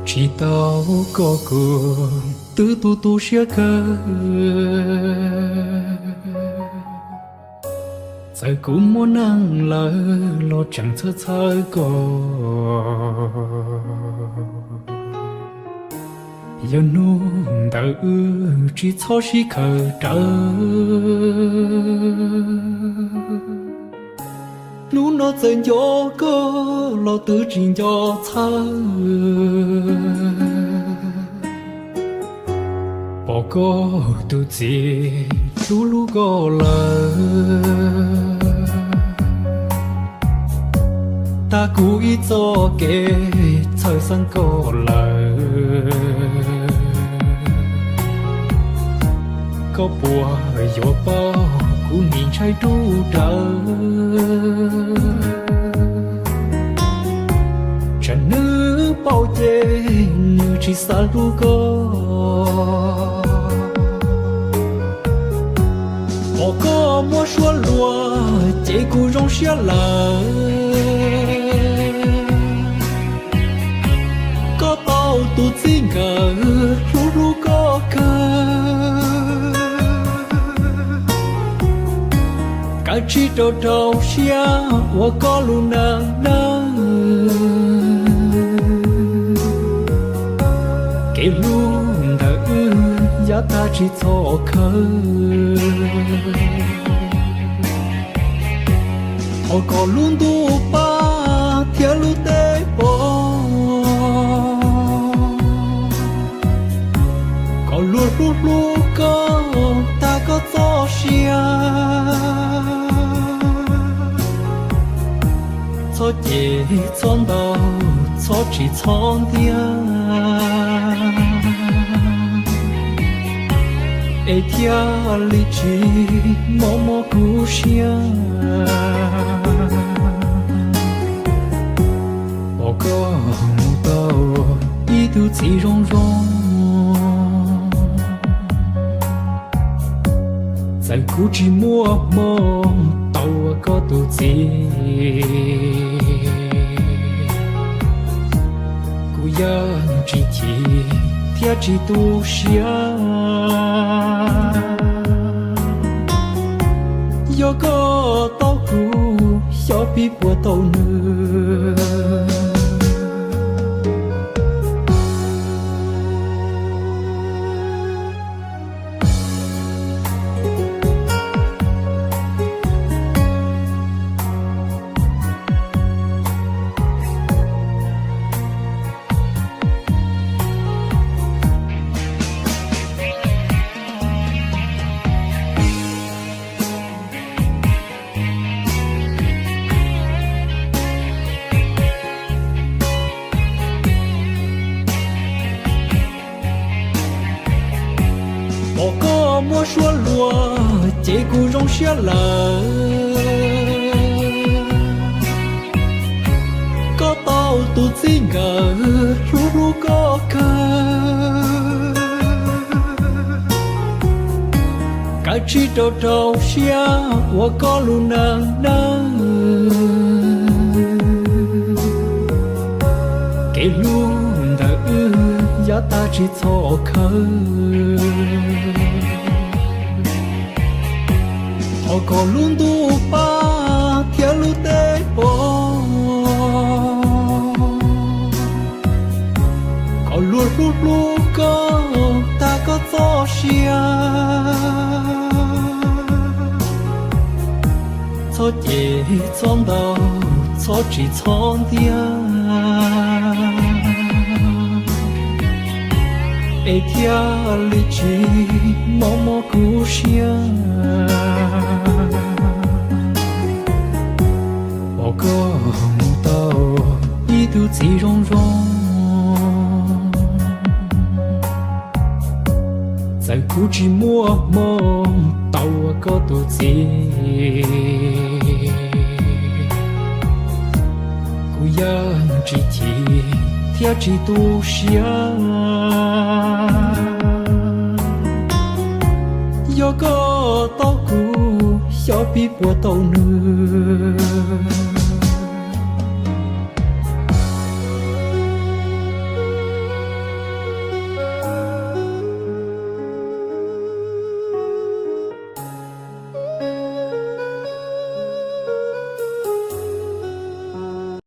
chỉ tao có cuộc từ tu sẽ cơ giờ cũng muốn năng lỡ lo chẳng thơ có giờ nu đỡ chỉ cho chỉ khờ trở nu nó dần gió cơ lo tự trình cho thơ bỏ có tu gì lu có lỡ ta cố ý cho kể thời gian có lỡ có bùa gió bao cũng nhìn trái đu trở chẳng nữ bao dê như chỉ xa lu có mua xua lúa chế cú rong xia lờ có tàu tu chỉ ngờ lu có cơ cả chỉ trâu xia và có lu nang kể lu đỡ giá ta chỉ cho khơi họ có luôn tu ba theo lu tê bỏ có lu có ta có cho xia cho chị chọn đầu cho chị chọn tiếng ê thia lý trí mò cú xia bỏ có một tàu đi tu chỉ rong在古迹默默到我个肚子，古人之体，天之都乡，有个稻谷，小比我稻呢。我个莫说落，结果容下了，个到肚子个路个个，该知道下我个路能，给路的呀大只错口。họ có luôn tu ba theo lu tê bỏ có lu có ta có cho xia cho chị chọn đầu cho chị chọn tiếng ê thia lý trí mò cú xia bỏ có một tàu đi tu chỉ rong在古迹默默到我个肚子，古人之体，天之都乡。有个稻谷，小比我稻呢。